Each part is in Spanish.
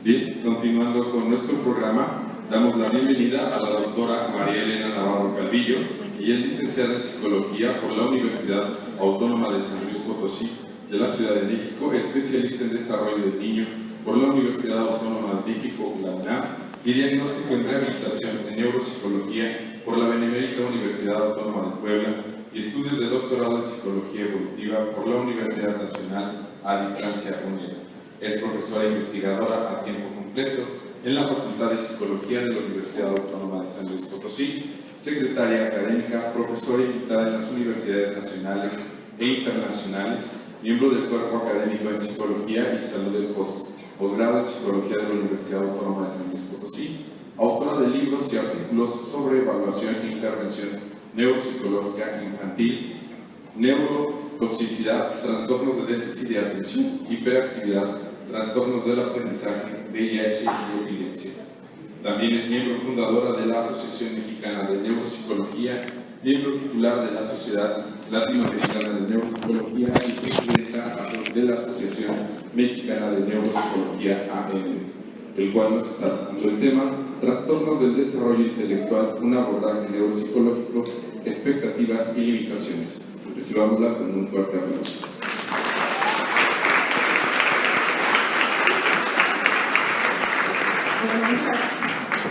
Bien, continuando con nuestro programa, damos la bienvenida a la doctora María Elena Navarro Calvillo. Ella es licenciada en Psicología por la Universidad Autónoma de San Luis Potosí de la Ciudad de México, especialista en Desarrollo del Niño por la Universidad Autónoma de México, la UNAM, y Diagnóstico en Rehabilitación en Neuropsicología por la Benemérita Universidad Autónoma de Puebla, y Estudios de Doctorado en Psicología Evolutiva por la Universidad Nacional a Distancia UNED. Es profesora investigadora a tiempo completo en la Facultad de Psicología de la Universidad Autónoma de San Luis Potosí, secretaria académica, profesora invitada en las universidades nacionales e internacionales, miembro del cuerpo académico en Psicología y Salud del posgrado en Psicología de la Universidad Autónoma de San Luis Potosí, autora de libros y artículos sobre evaluación e intervención neuropsicológica infantil, neurotoxicidad, trastornos de déficit de atención, hiperactividad, trastornos del aprendizaje, VIH y epilepsia. También es miembro fundadora de la Asociación Mexicana de Neuropsicología, miembro titular de la Sociedad Latinoamericana de Neuropsicología y presidenta de la Asociación Mexicana de Neuropsicología AM, el cual nos está dando el tema Trastornos del Desarrollo Intelectual, un abordaje neuropsicológico, expectativas y limitaciones. Recibámosla con un fuerte aplauso.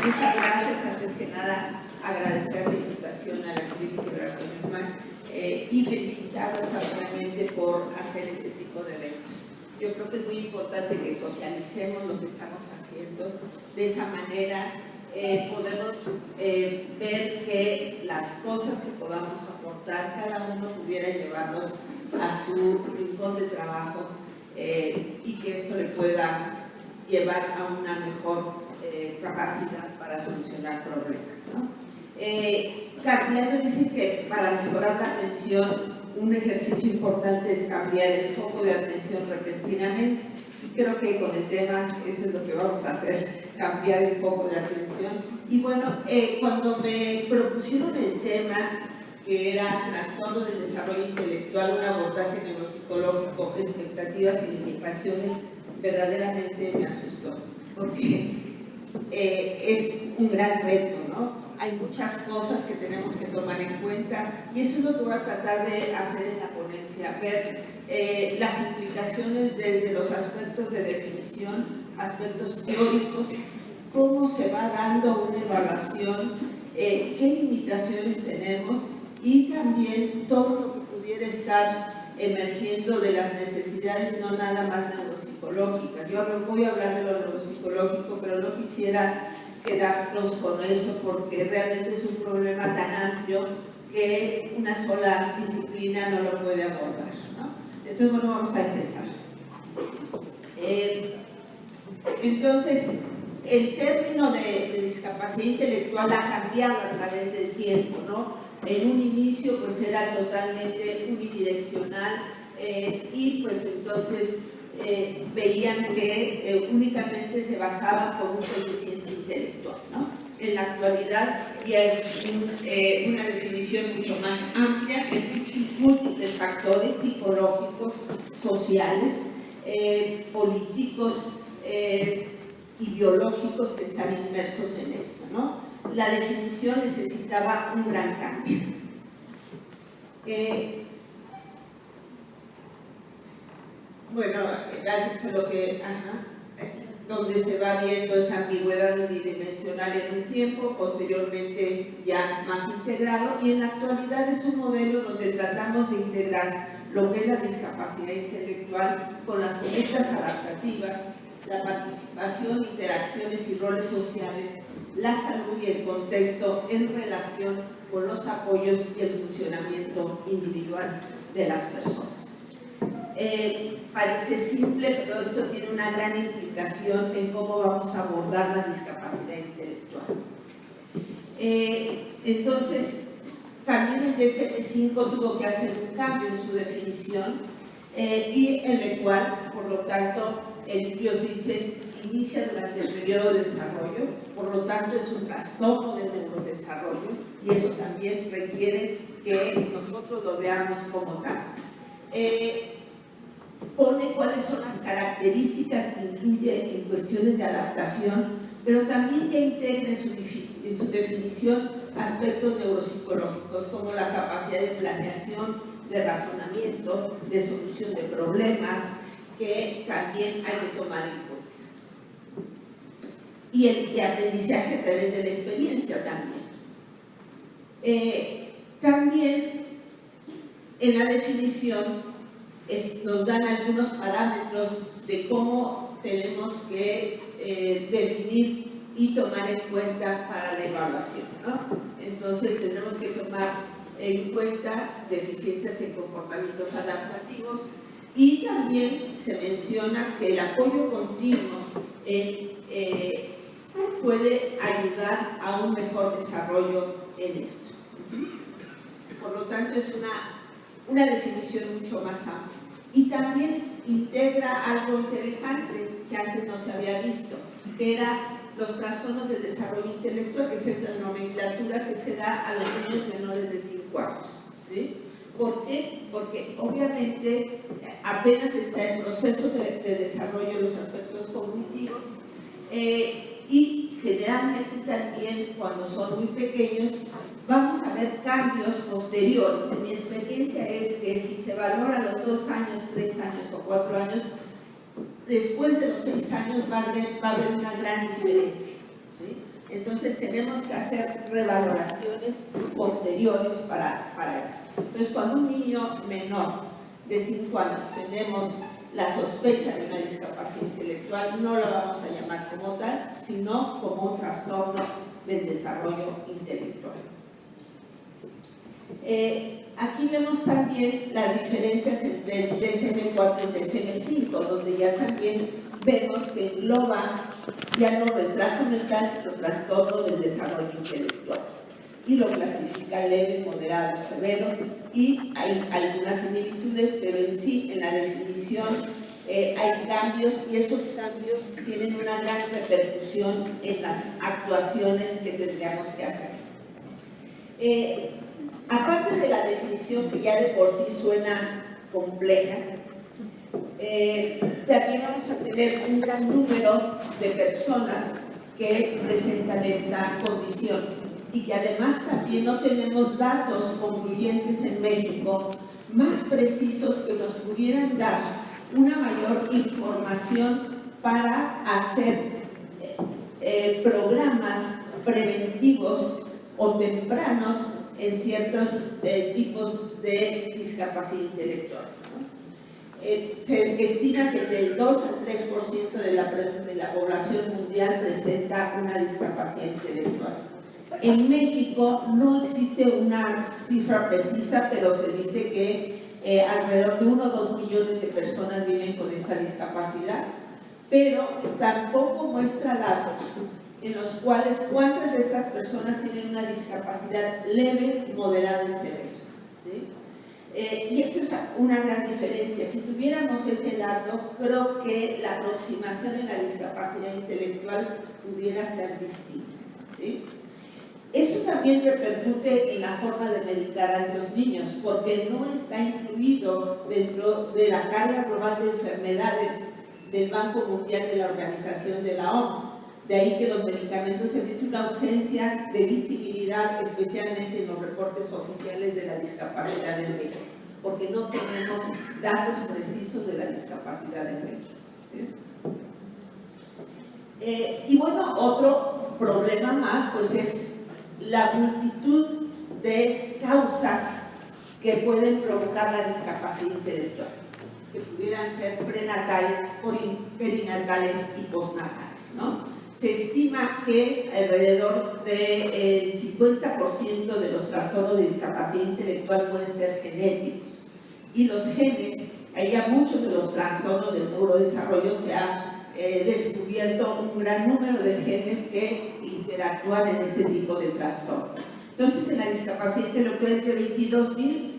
Muchas gracias. Antes que nada, agradecer la invitación a la Clínica y felicitarlos realmente por hacer este tipo de eventos. Yo creo que es muy importante que socialicemos lo que estamos haciendo. De esa manera podemos ver que las cosas que podamos aportar, cada uno pudiera llevarlos a su rincón de trabajo y que esto le pueda llevar a una mejor capacidad para solucionar problemas, ¿no? Cambiando, dice que para mejorar la atención, un ejercicio importante es cambiar el foco de atención repentinamente. Y creo que con el tema eso es lo que vamos a hacer, cambiar el foco de atención. Y bueno, cuando me propusieron el tema, que era trastorno del desarrollo intelectual, un abordaje neuropsicológico, expectativas y limitaciones, verdaderamente me asustó, porque es un gran reto, ¿no? Hay muchas cosas que tenemos que tomar en cuenta y eso es lo que voy a tratar de hacer en la ponencia, ver las implicaciones desde los aspectos de definición, aspectos teóricos, cómo se va dando una evaluación, qué limitaciones tenemos y también todo lo que pudiera estar emergiendo de las necesidades no nada más neuropsicológicas. Yo voy a hablar de lo neuropsicológico, pero no quisiera quedarnos con eso porque realmente es un problema tan amplio que una sola disciplina no lo puede abordar, ¿no? Entonces, bueno, vamos a empezar. Entonces, el término de discapacidad intelectual ha cambiado a través del tiempo, ¿no? En un inicio pues era totalmente unidireccional y pues entonces veían que únicamente se basaba con un coeficiente intelectual, ¿no? En la actualidad ya es una definición mucho más amplia, que múltiples factores psicológicos, sociales, políticos y biológicos que están inmersos en esto, ¿no? La definición necesitaba un gran cambio. Bueno, es lo que, donde se va viendo esa ambigüedad unidimensional en un tiempo, posteriormente ya más integrado, y en la actualidad es un modelo donde tratamos de integrar lo que es la discapacidad intelectual con las conductas adaptativas, la participación, interacciones y roles sociales, la salud y el contexto en relación con los apoyos y el funcionamiento individual de las personas. Parece simple, pero esto tiene una gran implicación en cómo vamos a abordar la discapacidad intelectual. Entonces, también el DSM-5 tuvo que hacer un cambio en su definición y en el cual, por lo tanto, ellos dicen inicia durante el periodo de desarrollo, por lo tanto es un trastorno del neurodesarrollo y eso también requiere que nosotros lo veamos como tal. Pone cuáles son las características características que incluye en cuestiones de adaptación, pero también que integra en su definición aspectos neuropsicológicos como la capacidad de planeación, de razonamiento, de solución de problemas, que también hay que tomar en cuenta. Y el de aprendizaje a través de la experiencia también. También en la definición nos dan algunos parámetros de cómo tenemos que definir y tomar en cuenta para la evaluación, ¿no? Entonces tenemos que tomar en cuenta deficiencias en comportamientos adaptativos y también se menciona que el apoyo continuo puede ayudar a un mejor desarrollo en esto. Por lo tanto, es una definición mucho más amplia. Y también integra algo interesante que antes no se había visto, que era los trastornos del desarrollo intelectual, que esa es la nomenclatura que se da a los niños menores de 5 años. ¿Sí? ¿Por qué? Porque obviamente apenas está en proceso de desarrollo de los aspectos cognitivos y generalmente también cuando son muy pequeños vamos a ver cambios posteriores. En mi experiencia es que si se valora a los 2 años, 3 años o 4 años, después de los 6 años va a haber una gran diferencia. ¿Sí? Entonces tenemos que hacer revaloraciones posteriores para eso. Entonces cuando un niño menor de 5 años tenemos la sospecha de una discapacidad intelectual, no la vamos a llamar como tal, sino como un trastorno del desarrollo intelectual. Aquí vemos también las diferencias entre el DSM-4 y el DSM-5, donde ya también vemos que engloba ya no retraso mental, sino trastorno del desarrollo intelectual. Y lo clasifica leve, moderado, severo, y hay algunas similitudes, pero en sí, en la definición, hay cambios y esos cambios tienen una gran repercusión en las actuaciones que tendríamos que hacer. Aparte de la definición que ya de por sí suena compleja, también vamos a tener un gran número de personas que presentan esta condición y que además también no tenemos datos concluyentes en México más precisos que nos pudieran dar una mayor información para hacer programas preventivos o tempranos en ciertos tipos de discapacidad intelectual, ¿no? Se estima que del 2 al 3% de la población mundial presenta una discapacidad intelectual. En México no existe una cifra precisa, pero se dice que alrededor de 1 o 2 millones de personas viven con esta discapacidad, pero tampoco muestra datos en los cuales cuántas de estas personas tienen una discapacidad leve, moderada y severa. ¿Sí? Y esto es una gran diferencia. Si tuviéramos ese dato, creo que la aproximación en la discapacidad intelectual pudiera ser distinta. ¿Sí? Eso también repercute en la forma de medicar a estos niños, porque no está incluido dentro de la carga global de enfermedades del Banco Mundial de la Organización de la OMS. De ahí que los medicamentos tienen una ausencia de visibilidad, especialmente en los reportes oficiales de la discapacidad en México, porque no tenemos datos precisos de la discapacidad en México. ¿Sí? Y bueno, otro problema más pues es la multitud de causas que pueden provocar la discapacidad intelectual, que pudieran ser prenatales, perinatales y postnatales, ¿no? Se estima que alrededor del 50% de los trastornos de discapacidad intelectual pueden ser genéticos. Y los genes, hay ya muchos de los trastornos del neurodesarrollo se ha descubierto un gran número de genes que interactúan en este tipo de trastorno. Entonces, en la discapacidad intelectual, entre 22.000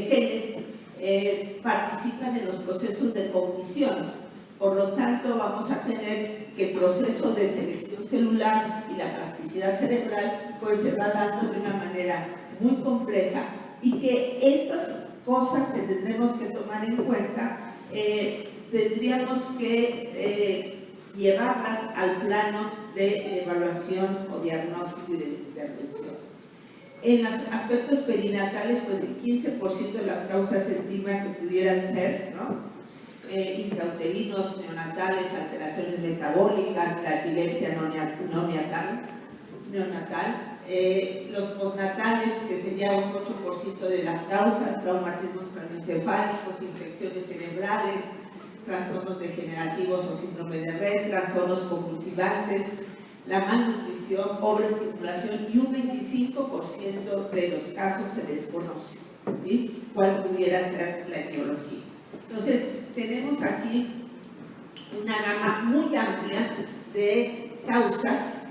genes participan en los procesos de cognición. Por lo tanto, vamos a tener que el proceso de selección celular y la plasticidad cerebral pues se va dando de una manera muy compleja y que estas cosas que tendremos que tomar en cuenta tendríamos que llevarlas al plano de evaluación o diagnóstico y de intervención. En los aspectos perinatales, pues el 15% de las causas se estima que pudieran ser, ¿no? Intrauterinos, neonatales, alteraciones metabólicas, la epilepsia neonatal, los postnatales, que sería un 8% de las causas, traumatismos craneoencefálicos, infecciones cerebrales, trastornos degenerativos o síndrome de Rett, trastornos convulsivantes, la malnutrición, pobre estimulación, y un 25% de los casos se desconoce, ¿sí?, cuál pudiera ser la etiología. Entonces, tenemos aquí una gama muy amplia de causas,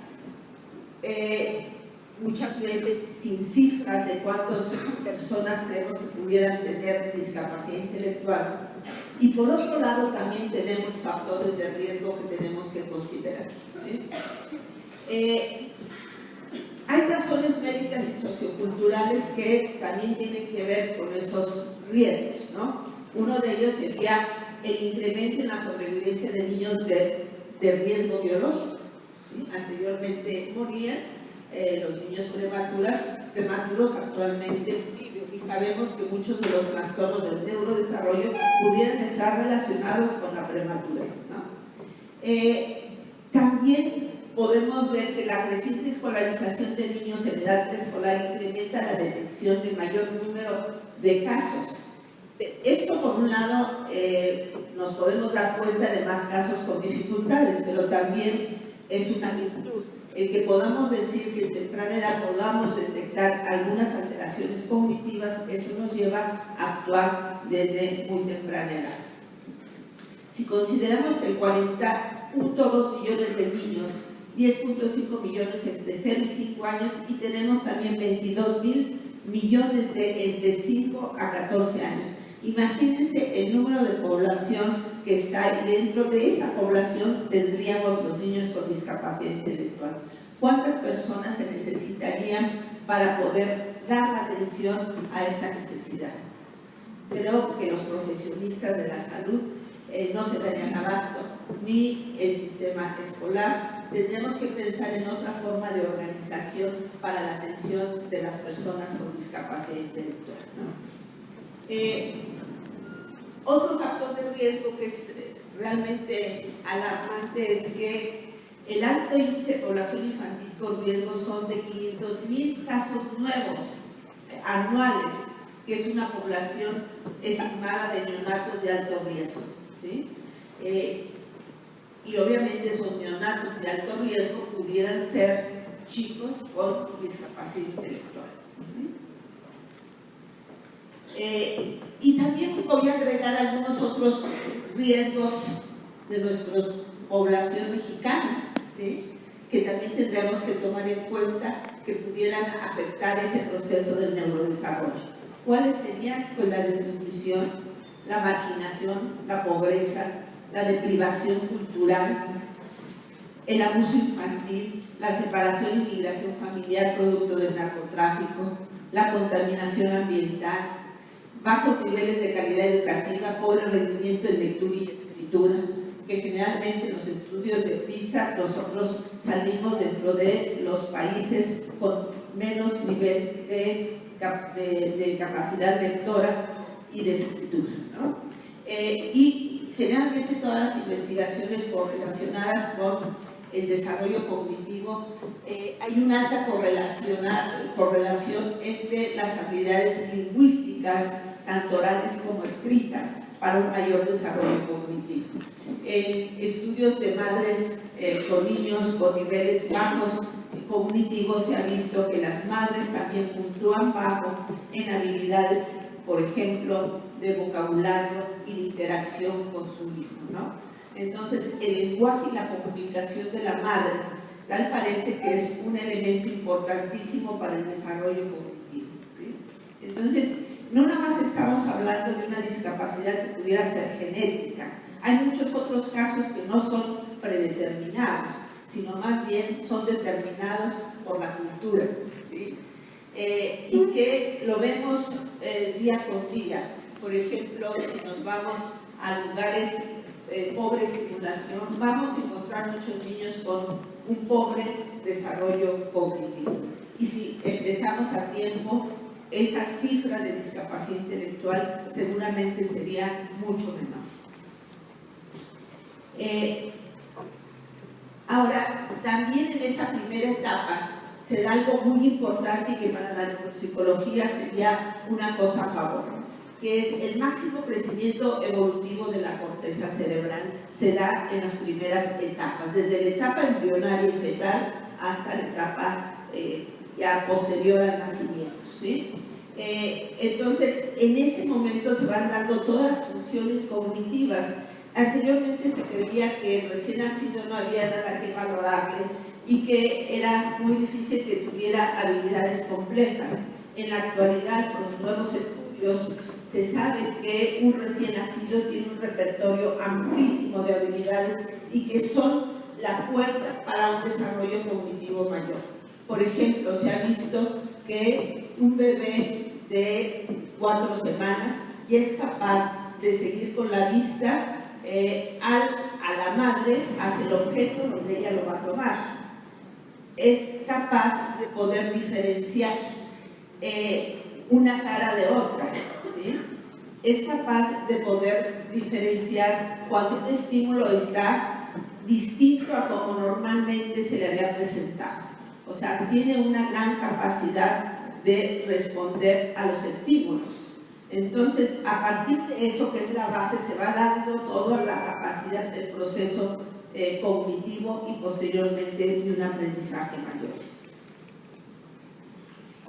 muchas veces sin cifras de cuántas personas creemos que pudieran tener discapacidad intelectual. Y por otro lado también tenemos factores de riesgo que tenemos que considerar, ¿sí? Hay razones médicas y socioculturales que también tienen que ver con esos riesgos, ¿no? Uno de ellos sería el incremento en la sobrevivencia de niños de riesgo biológico, ¿sí? Anteriormente morían los niños prematuros actualmente viven, y sabemos que muchos de los trastornos del neurodesarrollo pudieran estar relacionados con la prematurez, ¿no? También podemos ver que la creciente escolarización de niños en edad preescolar incrementa la detección de mayor número de casos. Esto, por un lado, nos podemos dar cuenta de más casos con dificultades, pero también es una virtud el que podamos decir que en temprana edad podamos detectar algunas alteraciones cognitivas. Eso nos lleva a actuar desde muy temprana edad. Si consideramos que el 40.2 millones de niños, 10.5 millones entre 0 y 5 años, y tenemos también 22.000 millones de entre 5 a 14 años. Imagínense el número de población que está ahí. Dentro de esa población tendríamos los niños con discapacidad intelectual. ¿Cuántas personas se necesitarían para poder dar atención a esta necesidad? Creo que los profesionistas de la salud no se darían abasto, ni el sistema escolar. Tendremos que pensar en otra forma de organización para la atención de las personas con discapacidad intelectual, ¿no? Otro factor de riesgo que es realmente alarmante es que el alto índice de población infantil con riesgo son de 500.000 casos nuevos anuales, que es una población estimada de neonatos de alto riesgo, ¿sí? Y obviamente esos neonatos de alto riesgo pudieran ser chicos con discapacidad intelectual. Y también voy a agregar algunos otros riesgos de nuestra población mexicana, ¿sí?, que también tendremos que tomar en cuenta, que pudieran afectar ese proceso del neurodesarrollo. ¿Cuáles serían? Pues la desnutrición, la marginación, la pobreza, la deprivación cultural, el abuso infantil, la separación y migración familiar producto del narcotráfico, la contaminación ambiental, bajos niveles de calidad educativa, pobre rendimiento en lectura y escritura, que generalmente en los estudios de PISA nosotros salimos dentro de los países con menos nivel de capacidad lectora y de escritura, ¿no? Y generalmente todas las investigaciones correlacionadas con el desarrollo cognitivo, hay una alta correlación entre las habilidades lingüísticas, tanto orales como escritas, para un mayor desarrollo cognitivo. En estudios de madres con niños con niveles bajos cognitivos se ha visto que las madres también puntúan bajo en habilidades, por ejemplo, de vocabulario y de interacción con su hijo, ¿no? Entonces, el lenguaje y la comunicación de la madre tal parece que es un elemento importantísimo para el desarrollo cognitivo, ¿sí? Entonces, no nada más estamos hablando de una discapacidad que pudiera ser genética. Hay muchos otros casos que no son predeterminados, sino más bien son determinados por la cultura, ¿sí? Y que lo vemos día con día. Por ejemplo, si nos vamos a lugares pobre estimulación, vamos a encontrar muchos niños con un pobre desarrollo cognitivo. Y si empezamos a tiempo, esa cifra de discapacidad intelectual seguramente sería mucho menor. Ahora, también en esa primera etapa se da algo muy importante y que para la neuropsicología sería una cosa a favor, que es el máximo crecimiento evolutivo de la corteza cerebral se da en las primeras etapas, desde la etapa embrionaria y fetal hasta la etapa ya posterior al nacimiento, ¿sí? Entonces, en ese momento se van dando todas las funciones cognitivas. Anteriormente se creía que el recién nacido no había nada que valorarle y que era muy difícil que tuviera habilidades complejas. En la actualidad, con los nuevos estudios, se sabe que un recién nacido tiene un repertorio amplísimo de habilidades y que son la puerta para un desarrollo cognitivo mayor. Por ejemplo, se ha visto que un bebé de 4 semanas ya es capaz de seguir con la vista a la madre hacia el objeto donde ella lo va a tomar. Es capaz de poder diferenciar una cara de otra, ¿sí? Es capaz de poder diferenciar cuando un estímulo está distinto a como normalmente se le había presentado. O sea, tiene una gran capacidad de responder a los estímulos. Entonces, a partir de eso, que es la base, se va dando toda la capacidad del proceso cognitivo y posteriormente de un aprendizaje mayor.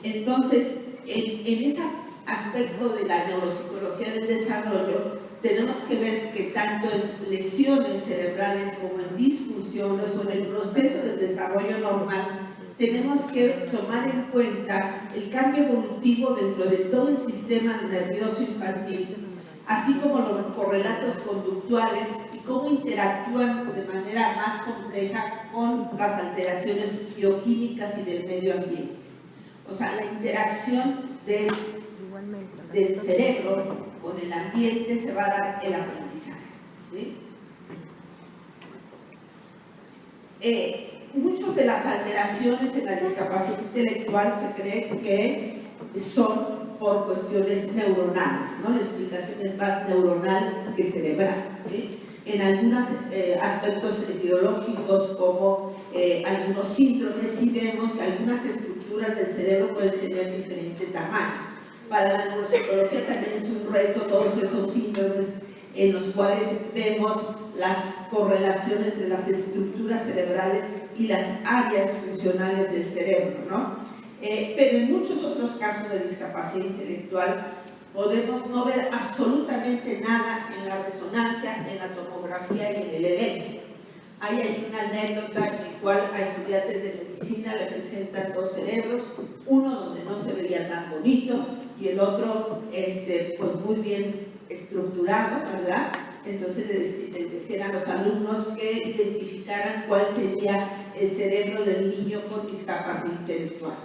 Entonces, en ese aspecto de la neuropsicología del desarrollo, tenemos que ver que tanto en lesiones cerebrales como en disfunciones o en el proceso del desarrollo normal, tenemos que tomar en cuenta el cambio evolutivo dentro de todo el sistema nervioso infantil, así como los correlatos conductuales y cómo interactúan de manera más compleja con las alteraciones bioquímicas y del medio ambiente. O sea, la interacción del cerebro con el ambiente se va a dar el aprendizaje, ¿sí? Muchas de las alteraciones en la discapacidad intelectual se cree que son por cuestiones neuronales, ¿no? La explicación es más neuronal que cerebral, ¿sí? En algunos aspectos etiológicos, como algunos síndromes, sí vemos que algunas estructuras del cerebro pueden tener diferente tamaño. Para la neuropsicología también es un reto todos esos síndromes en los cuales vemos las correlaciones entre las estructuras cerebrales y las áreas funcionales del cerebro, ¿no? Pero en muchos otros casos de discapacidad intelectual podemos no ver absolutamente nada en la resonancia, en la tomografía y en el elenco. Hay una anécdota en la cual a estudiantes de medicina le presentan 2 cerebros, uno donde no se veía tan bonito y el otro pues muy bien estructurado, ¿verdad? Entonces les decían a los alumnos que identificaran cuál sería el cerebro del niño con discapacidad intelectual.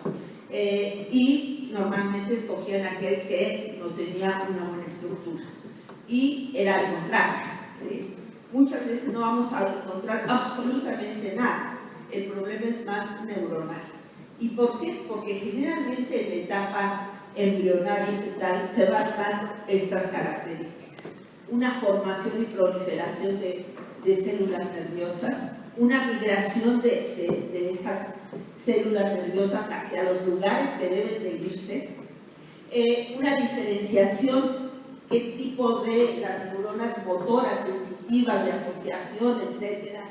Y normalmente escogían aquel que no tenía una buena estructura. Y era al contrario, ¿sí? Muchas veces no vamos a encontrar absolutamente nada. El problema es más neuronal. ¿Y por qué? Porque generalmente en la etapa embrionaria y fetal se van a dar estas características. Una formación y proliferación de células nerviosas, una migración de esas células nerviosas hacia los lugares que deben de irse, una diferenciación, qué tipo de las neuronas motoras, sensitivas, de asociación, etcétera,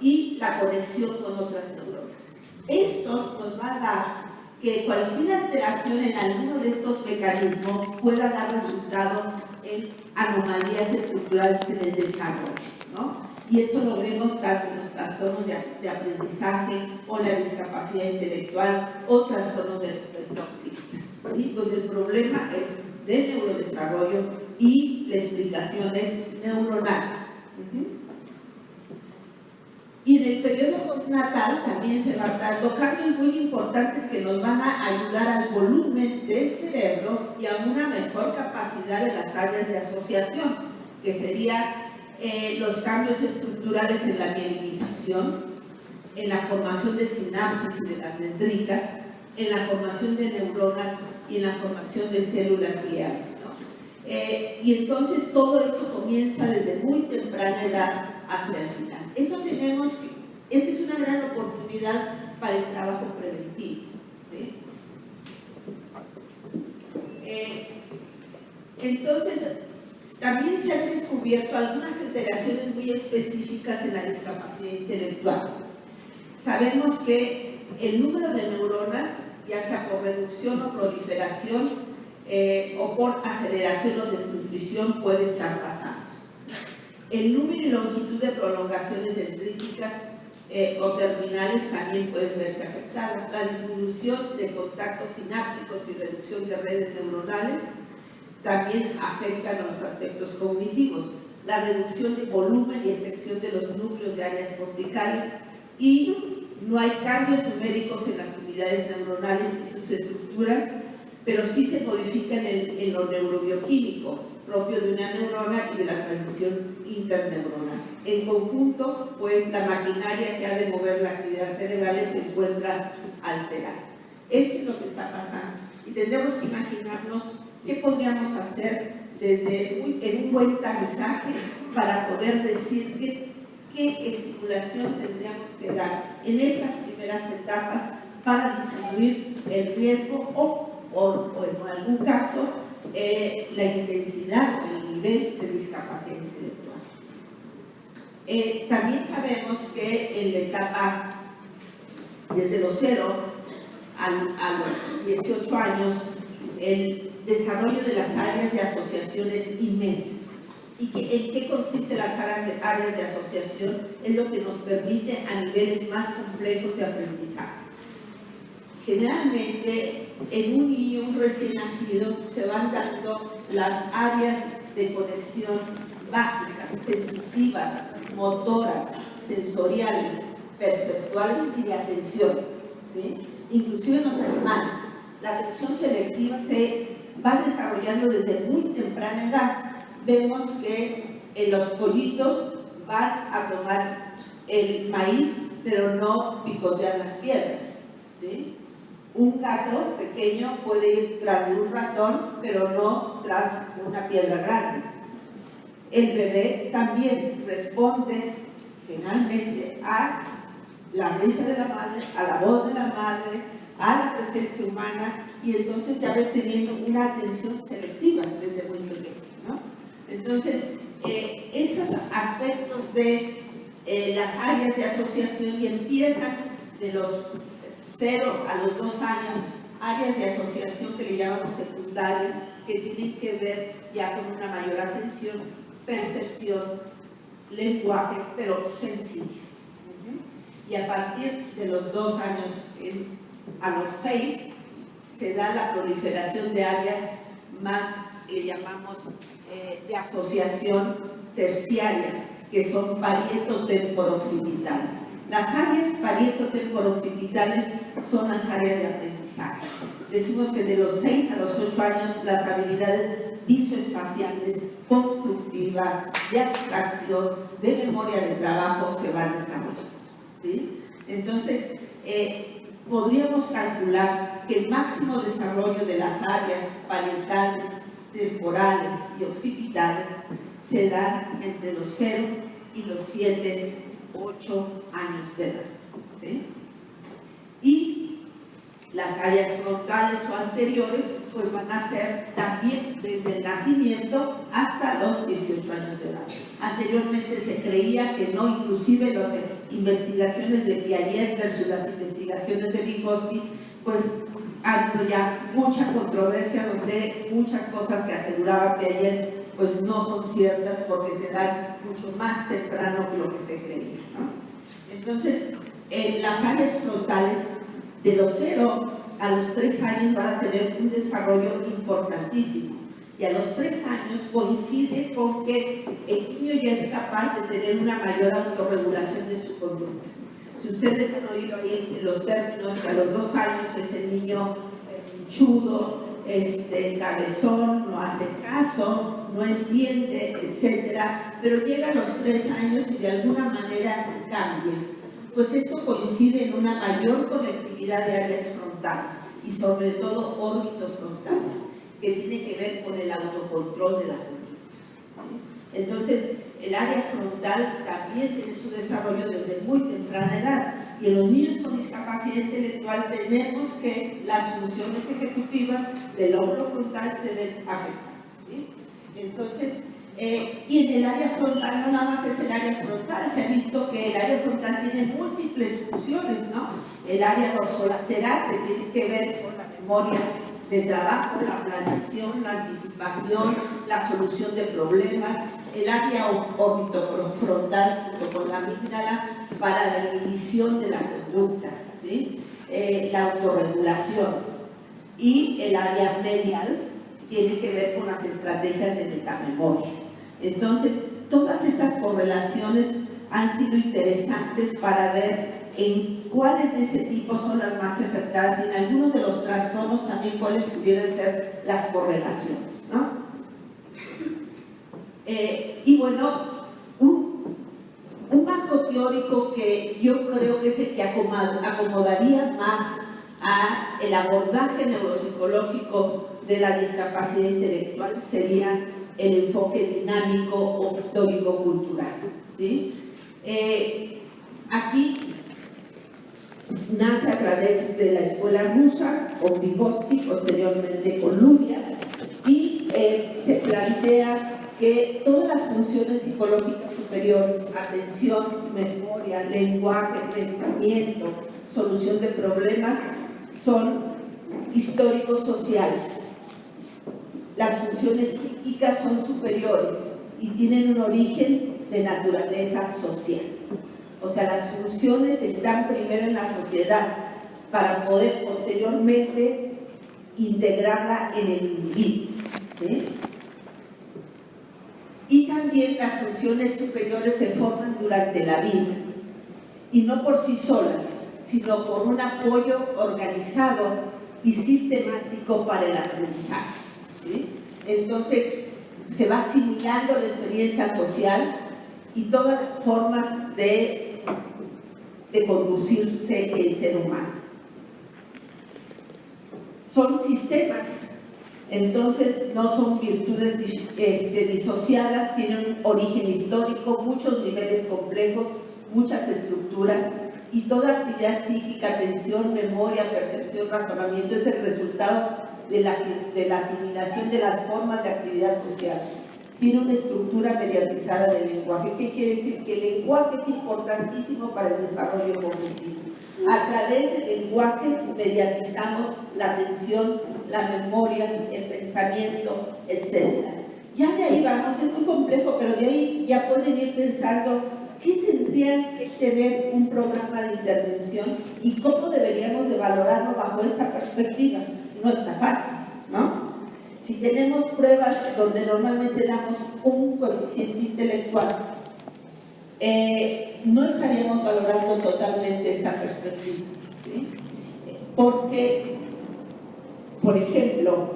y la conexión con otras neuronas. Esto nos va a dar que cualquier alteración en alguno de estos mecanismos pueda dar resultado en anomalías estructurales en el desarrollo, ¿no? Y esto lo vemos tanto en los trastornos de aprendizaje o la discapacidad intelectual o trastornos del espectro autista, ¿sí? Donde el problema es de neurodesarrollo y la explicación es neuronal. Y en el periodo postnatal también se van dando cambios muy importantes que nos van a ayudar al volumen del cerebro y a una mejor capacidad de las áreas de asociación, que sería los cambios estructurales en la mielinización, en la formación de sinapsis y de las dendritas, en la formación de neuronas y en la formación de células gliales, ¿no? Y entonces todo esto comienza desde muy temprana edad hasta el final. Esta es una gran oportunidad para el trabajo preventivo, ¿sí? Entonces, también se han descubierto algunas alteraciones muy específicas en la discapacidad intelectual. Sabemos que el número de neuronas, ya sea por reducción o proliferación o por aceleración o desnutrición, puede estar pasando. El número y longitud de prolongaciones dendríticas o terminales también pueden verse afectadas. La disminución de contactos sinápticos y reducción de redes neuronales también afectan a los aspectos cognitivos. La reducción de volumen y extensión de los núcleos de áreas corticales, y no hay cambios numéricos en las unidades neuronales y sus estructuras, pero sí se modifican en lo neurobioquímico propio de una neurona y de la transmisión interneuronal. En conjunto, pues la maquinaria que ha de mover la actividad cerebral se encuentra alterada. Esto es lo que está pasando y tendremos que imaginarnos qué podríamos hacer en un buen tamizaje para poder decir qué estimulación tendríamos que dar en estas primeras etapas para disminuir el riesgo o en algún caso la intensidad o el nivel de discapacidad intelectual. También sabemos que en la etapa desde los 0 a los 18 años el desarrollo de las áreas de asociación es inmenso. ¿Y en qué consisten las áreas de asociación? Es lo que nos permite a niveles más complejos de aprendizaje. Generalmente, en un niño, un recién nacido, se van dando las áreas de conexión básicas, sensitivas, motoras, sensoriales, perceptuales y de atención, ¿sí? Inclusive en los animales. La atención selectiva se va desarrollando desde muy temprana edad. Vemos que los pollitos van a tomar el maíz, pero no picotear las piedras, ¿sí? Un gato pequeño puede ir tras de un ratón, pero no tras una piedra grande. El bebé también responde finalmente a la risa de la madre, a la voz de la madre, a la presencia humana, y entonces ya va teniendo una atención selectiva desde muy pequeño, ¿no? Entonces, esos aspectos de las áreas de asociación y empiezan de los 0 a los 2 años, áreas de asociación que le llamamos secundarias, que tienen que ver ya con una mayor atención, percepción, lenguaje, pero sencillas. Y a partir de los 2 años a los 6 se da la proliferación de áreas más, le llamamos, de asociación terciarias, que son parietotemporo-occipitales. Las áreas parietotemporo-occipitales son las áreas de aprendizaje. Decimos que de los 6 a los 8 años las habilidades visoespaciales, constructivas, de abstracción, de memoria de trabajo se van desarrollando, ¿sí? Entonces, podríamos calcular que el máximo desarrollo de las áreas parietales, temporales y occipitales se da entre los 0 y los 7, 8 años de edad, ¿sí? Y las áreas frontales o anteriores pues van a ser también desde el nacimiento hasta los 18 años de edad. Anteriormente se creía que no, inclusive las investigaciones de Piaget versus las investigaciones de Vygotsky, pues ha habido ya mucha controversia donde muchas cosas que aseguraba Piaget pues no son ciertas porque se dan mucho más temprano que lo que se creía, ¿no? Entonces, las áreas frontales de los 0 a los 3 años van a tener un desarrollo importantísimo, y a los 3 años coincide con que el niño ya es capaz de tener una mayor autorregulación de su conducta. Si ustedes han oído ahí los términos que a los 2 años es el niño chudo, cabezón, no hace caso, no entiende, etcétera, pero llega a los 3 años y de alguna manera cambia. Pues esto coincide en una mayor conectividad de áreas frontales y sobre todo órbitos frontales, que tiene que ver con el autocontrol de la conducta. Entonces, el área frontal también tiene su desarrollo desde muy temprana edad, y en los niños con discapacidad intelectual tenemos que las funciones ejecutivas del lóbulo frontal se ven afectadas, ¿sí? Entonces, y en el área frontal no nada más es el área frontal, se ha visto que el área frontal tiene múltiples funciones, ¿no? El área dorsolateral, que tiene que ver con la memoria de trabajo, la planeación, la anticipación, la solución de problemas, el área orbitofrontal junto con la amígdala para la inhibición de la conducta, ¿sí? La autorregulación, y el área medial tiene que ver con las estrategias de metamemoria. Entonces, todas estas correlaciones han sido interesantes para ver en cuáles de ese tipo son las más afectadas y en algunos de los trastornos también cuáles pudieran ser las correlaciones, ¿no? Y bueno, un marco teórico que yo creo que es el que acomodaría más a el abordaje neuropsicológico de la discapacidad intelectual sería el enfoque dinámico o histórico-cultural, ¿sí? Aquí nace a través de la escuela rusa, con Vygotsky, posteriormente con Luria, y se plantea que todas las funciones psicológicas superiores, atención, memoria, lenguaje, pensamiento, solución de problemas, son históricos sociales. Las funciones psíquicas son superiores y tienen un origen de naturaleza social. O sea, las funciones están primero en la sociedad para poder posteriormente integrarla en el individuo, ¿sí? Y también las funciones superiores se forman durante la vida y no por sí solas, sino por un apoyo organizado y sistemático para el aprendizaje, ¿sí? Entonces, se va asimilando la experiencia social y todas las formas de conducirse el ser humano. Son sistemas, entonces no son virtudes disociadas, tienen un origen histórico, muchos niveles complejos, muchas estructuras, y toda actividad psíquica, atención, memoria, percepción, razonamiento es el resultado de la asimilación de las formas de actividad social. Tiene una estructura mediatizada del lenguaje. ¿Qué quiere decir? Que el lenguaje es importantísimo para el desarrollo cognitivo. A través del lenguaje mediatizamos la atención, la memoria, el pensamiento, etc. Ya de ahí vamos, es muy complejo, pero de ahí ya pueden ir pensando qué tendría que tener un programa de intervención y cómo deberíamos de valorarlo bajo esta perspectiva. No está fácil, ¿no? Si tenemos pruebas donde normalmente damos un coeficiente intelectual, no estaríamos valorando totalmente esta perspectiva, ¿sí? Porque, por ejemplo,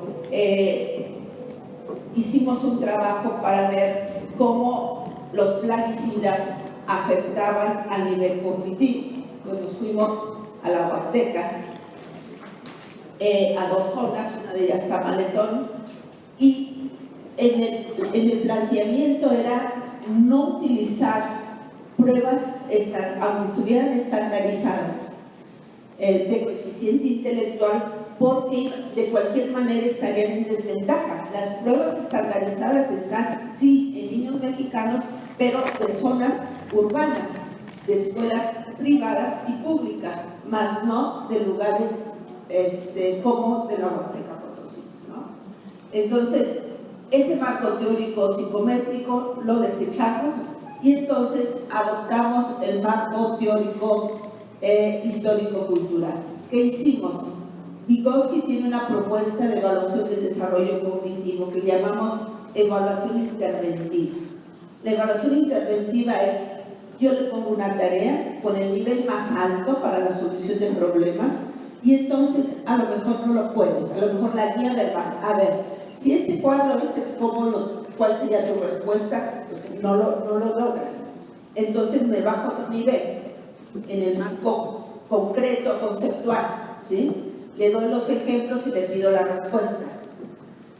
hicimos un trabajo para ver cómo los plaguicidas afectaban al nivel cognitivo. Pues nos fuimos a la Huasteca, a 2 zonas, una de ellas Tamaletón, y en el planteamiento era no utilizar pruebas, aunque estuvieran estandarizadas, de coeficiente intelectual, porque de cualquier manera estarían en desventaja. Las pruebas estandarizadas están, sí, en niños mexicanos, pero de zonas urbanas, de escuelas privadas y públicas, más no de lugares como de la Huasteca Potosí, ¿no? Entonces, ese marco teórico psicométrico lo desechamos y entonces adoptamos el marco teórico histórico-cultural. ¿Qué hicimos? Vygotsky tiene una propuesta de evaluación del desarrollo cognitivo que llamamos evaluación interventiva. La evaluación interventiva es: yo le pongo una tarea con el nivel más alto para la solución de problemas y entonces a lo mejor no lo puede, a lo mejor la guía verbal. A ver, si este cuadro, ¿cómo lo ¿cuál sería tu respuesta? Pues no lo logra. Entonces me bajo a otro nivel, en el marco concreto, conceptual, ¿sí? Le doy los ejemplos y le pido la respuesta.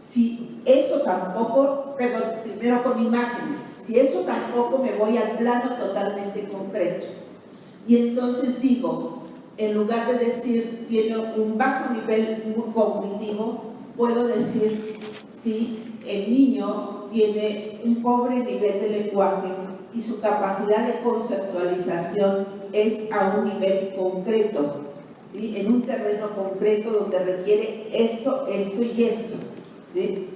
Si eso tampoco, perdón, primero con imágenes, si eso tampoco, me voy al plano totalmente concreto. Y entonces digo, en lugar de decir tiene un bajo nivel cognitivo, puedo decir si el niño tiene un pobre nivel de lenguaje y su capacidad de conceptualización es a un nivel concreto, ¿sí? En un terreno concreto donde requiere esto, esto y esto, ¿sí?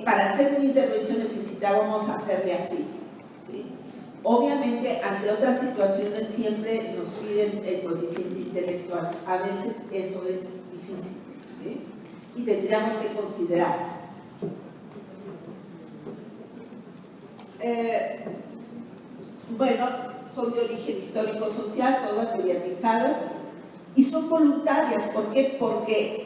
Para hacer una intervención necesitábamos hacerle así, ¿sí? Obviamente, ante otras situaciones siempre nos piden el coeficiente intelectual. A veces eso es difícil, ¿sí? Y tendríamos que considerar. Bueno, son de origen histórico-social, todas mediatizadas, y son voluntarias. ¿Por qué? Porque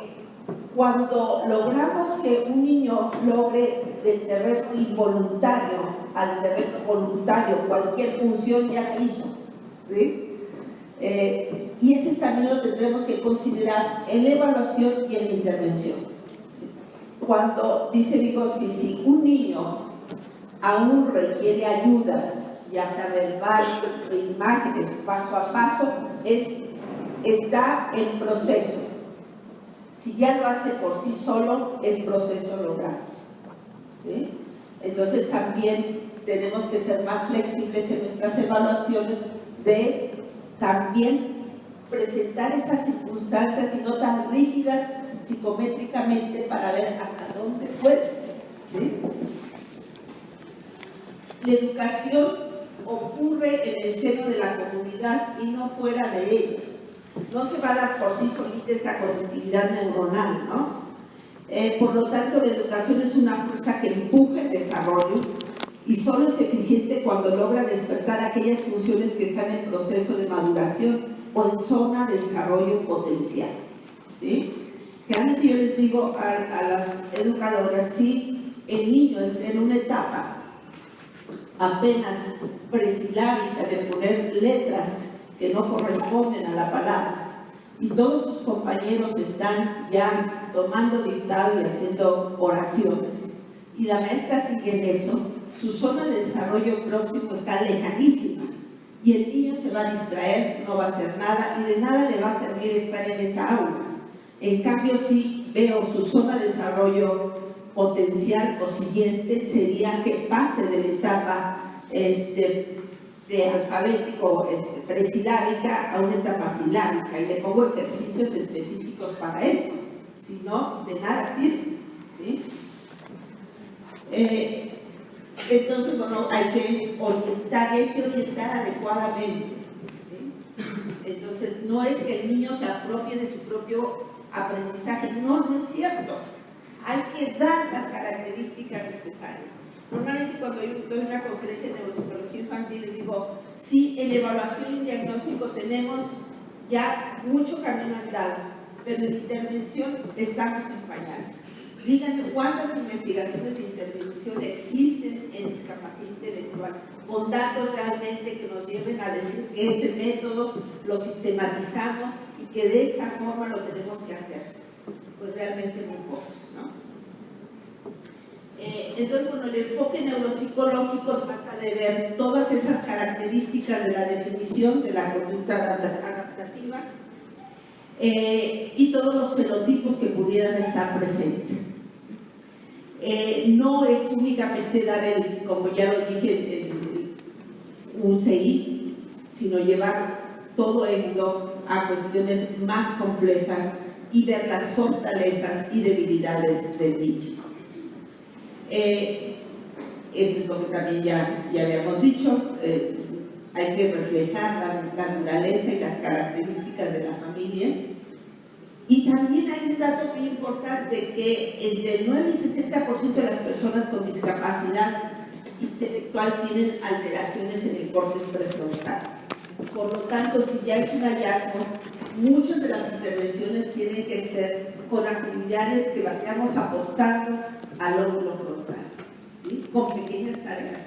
cuando logramos que un niño logre del terreno involuntario al terreno voluntario cualquier función, ya la hizo, ¿sí? Y ese también lo tendremos que considerar en la evaluación y en la intervención, ¿sí? Cuando dice Vygotsky, si un niño aún requiere ayuda, ya sea verbal, de imágenes, paso a paso, está en proceso. Si ya lo hace por sí solo, es proceso logrado, ¿sí? Entonces también tenemos que ser más flexibles en nuestras evaluaciones, de también presentar esas circunstancias y no tan rígidas psicométricamente para ver hasta dónde puede, ¿sí? La educación ocurre en el seno de la comunidad y no fuera de ella. No se va a dar por sí solita esa conectividad neuronal, ¿no? Por lo tanto, la educación es una fuerza que empuja el desarrollo y solo es eficiente cuando logra despertar aquellas funciones que están en proceso de maduración o en zona de desarrollo potencial, ¿sí? Realmente yo les digo a las educadoras, si el niño está en una etapa apenas presilábica de poner letras que no corresponden a la palabra y todos sus compañeros están ya tomando dictado y haciendo oraciones y la maestra sigue en eso, su zona de desarrollo próximo está lejanísima y el niño se va a distraer, no va a hacer nada y de nada le va a servir estar en esa aula. En cambio, si veo su zona de desarrollo potencial o siguiente, sería que pase de la etapa de alfabético presilábica a una etapa silábica y le pongo ejercicios específicos para eso, si no, de nada sirve, ¿sí? Entonces, bueno, hay que orientar adecuadamente, ¿sí? Entonces, no es que el niño se apropie de su propio aprendizaje, no es cierto. Hay que dar las características necesarias. Normalmente cuando yo doy una conferencia de neuropsicología infantil les digo, sí, en evaluación y diagnóstico tenemos ya mucho camino andado, pero en intervención estamos en pañales. Díganme cuántas investigaciones de intervención existen en discapacidad intelectual, con datos realmente que nos lleven a decir que este método lo sistematizamos y que de esta forma lo tenemos que hacer. Pues realmente muy pocos, ¿no? Entonces, bueno, el enfoque neuropsicológico trata de ver todas esas características de la definición de la conducta adaptativa y todos los fenotipos que pudieran estar presentes. No es únicamente dar como ya lo dije, un CI, sino llevar todo esto a cuestiones más complejas y ver las fortalezas y debilidades del niño. Eso es lo que también ya habíamos dicho, hay que reflejar la naturaleza y las características de la familia. Y también hay un dato muy importante, que entre el 9 y 60% de las personas con discapacidad intelectual tienen alteraciones en el córtex prefrontal. Por lo tanto, si ya es un hallazgo, muchas de las intervenciones tienen que ser con actividades que vayamos apostando al lóbulo frontal. con pequeñas tareas.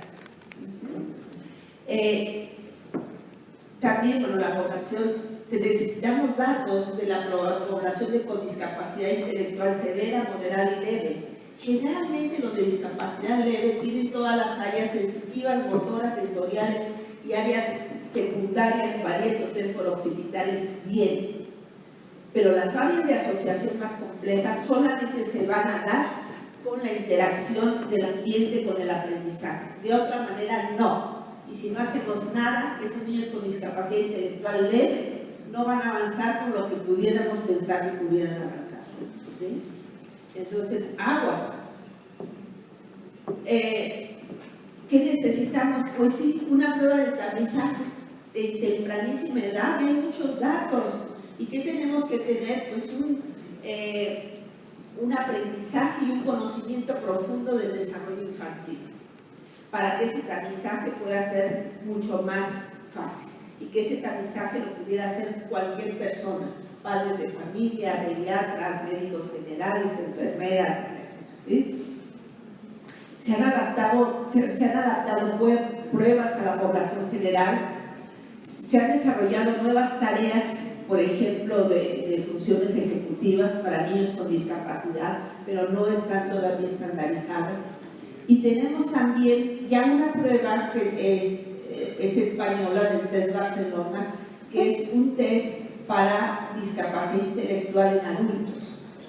También, bueno, la población, necesitamos datos de la población con discapacidad intelectual severa, moderada y leve. Generalmente los de discapacidad leve tienen todas las áreas sensitivas, motoras, sensoriales y áreas secundarias, parieto-temporo-occipitales bien. Pero las áreas de asociación más complejas solamente se van a dar con la interacción del ambiente con el aprendizaje. De otra manera, no. Y si no hacemos nada, esos niños con discapacidad intelectual leve no van a avanzar con lo que pudiéramos pensar que pudieran avanzar, ¿sí? Entonces, aguas. ¿Qué necesitamos? Pues sí, una prueba de tamizaje en tempranísima edad. Hay muchos datos. ¿Y qué tenemos que tener? Pues un aprendizaje y un conocimiento profundo del desarrollo infantil, para que ese tamizaje pueda ser mucho más fácil y que ese tamizaje lo pudiera hacer cualquier persona, padres de familia, pediatras, médicos generales, enfermeras, etc. ¿Sí? Se han adaptado pruebas a la población general, se han desarrollado nuevas tareas, por ejemplo, de funciones ejecutivas para niños con discapacidad, pero no están todavía estandarizadas. Y tenemos también ya una prueba que es española, del test Barcelona, que es un test para discapacidad intelectual en adultos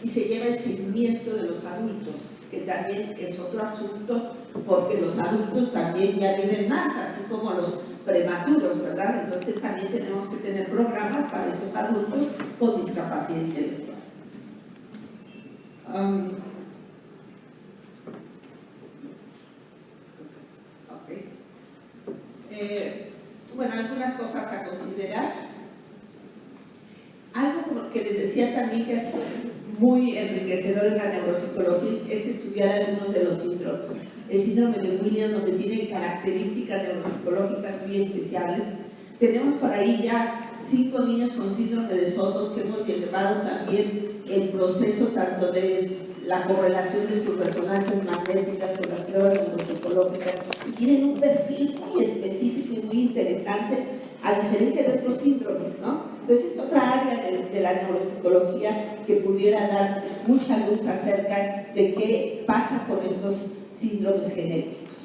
y se lleva el seguimiento de los adultos, que también es otro asunto, porque los adultos también ya viven más, así como los prematuros, ¿verdad? Entonces también tenemos que tener programas para esos adultos con discapacidad intelectual. Bueno, algunas cosas a considerar. Algo como que les decía también que es muy enriquecedor en la neuropsicología es estudiar algunos de los síndromes. El síndrome de Williams, donde tiene características neuropsicológicas muy especiales. Tenemos por ahí ya 5 niños con síndrome de Sotos que hemos llevado también el proceso tanto de la correlación de sus resonancias magnéticas con las pruebas neuropsicológicas y tienen un perfil muy específico y muy interesante, a diferencia de otros síndromes, ¿no? Entonces es otra área de la neuropsicología que pudiera dar mucha luz acerca de qué pasa con estos síndromes genéticos.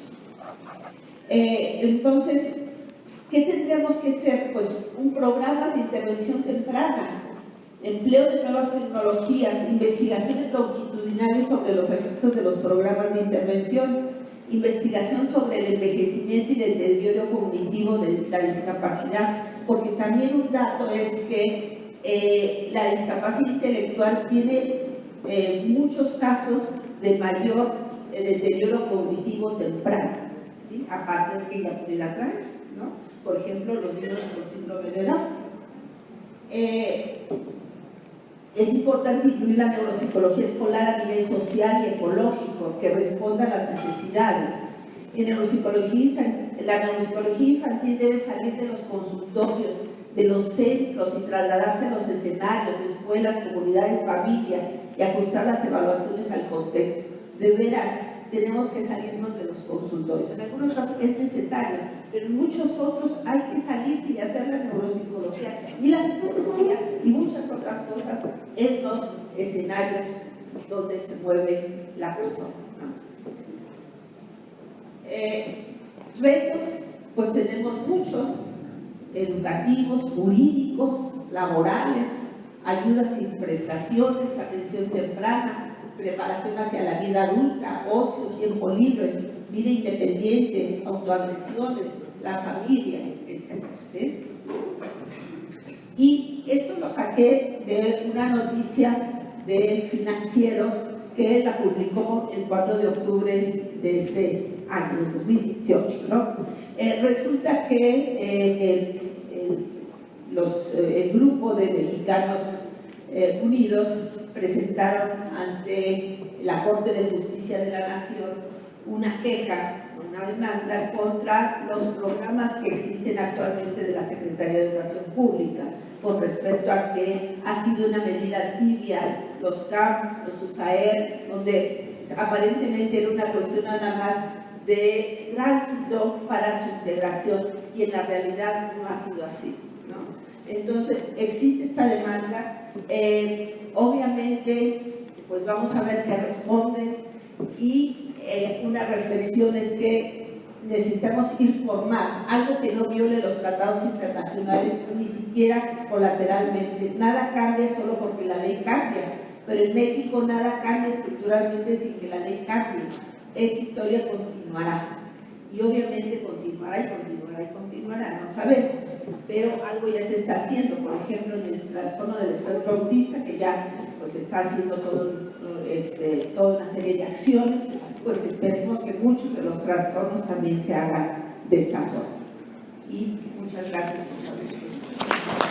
Entonces, ¿qué tendríamos que hacer? Pues un programa de intervención temprana, empleo de nuevas tecnologías, investigaciones longitudinales sobre los efectos de los programas de intervención, investigación sobre el envejecimiento y el deterioro cognitivo de la discapacidad, porque también un dato es que la discapacidad intelectual tiene muchos casos de mayor deterioro cognitivo temprano, ¿sí? Aparte de que ya pudiera traer, ¿no? Por ejemplo, los niños con síndrome de Down. Es importante incluir la neuropsicología escolar a nivel social y ecológico, que responda a las necesidades. La neuropsicología infantil debe salir de los consultorios, de los centros y trasladarse a los escenarios, escuelas, comunidades, familia y ajustar las evaluaciones al contexto. De veras, tenemos que salirnos de los consultorios. En algunos casos es necesario, pero en muchos otros hay que salirse y hacer la neuropsicología y la psicología y muchas otras cosas en los escenarios donde se mueve la persona, ¿no? Retos, pues tenemos muchos: educativos, jurídicos, laborales, ayudas sin prestaciones, atención temprana, preparación hacia la vida adulta, ocio, tiempo libre, vida independiente, autoagresiones, la familia, etc. ¿Sí? Y esto lo saqué de una noticia del Financiero que la publicó el 4 de octubre de este año, 2018, ¿no? Resulta que el grupo de Mexicanos Unidos presentaron ante la Corte de Justicia de la Nación una queja, una demanda contra los programas que existen actualmente de la Secretaría de Educación Pública con respecto a que ha sido una medida tibia, los CAM, los USAER, donde aparentemente era una cuestión nada más de tránsito para su integración, y en la realidad no ha sido así, ¿no? Entonces, existe esta demanda, obviamente, pues vamos a ver qué responden, y una reflexión es que necesitamos ir por más, algo que no viole los tratados internacionales, ni siquiera colateralmente. Nada cambia solo porque la ley cambia, pero en México nada cambia estructuralmente sin que la ley cambie. Esta historia continuará, y obviamente continuará y continuará y continuará, no sabemos, pero algo ya se está haciendo. Por ejemplo, en el trastorno del espectro autista, que ya pues está haciendo toda una serie de acciones, pues esperemos que muchos de los trastornos también se hagan de esta forma. Y muchas gracias por su atención.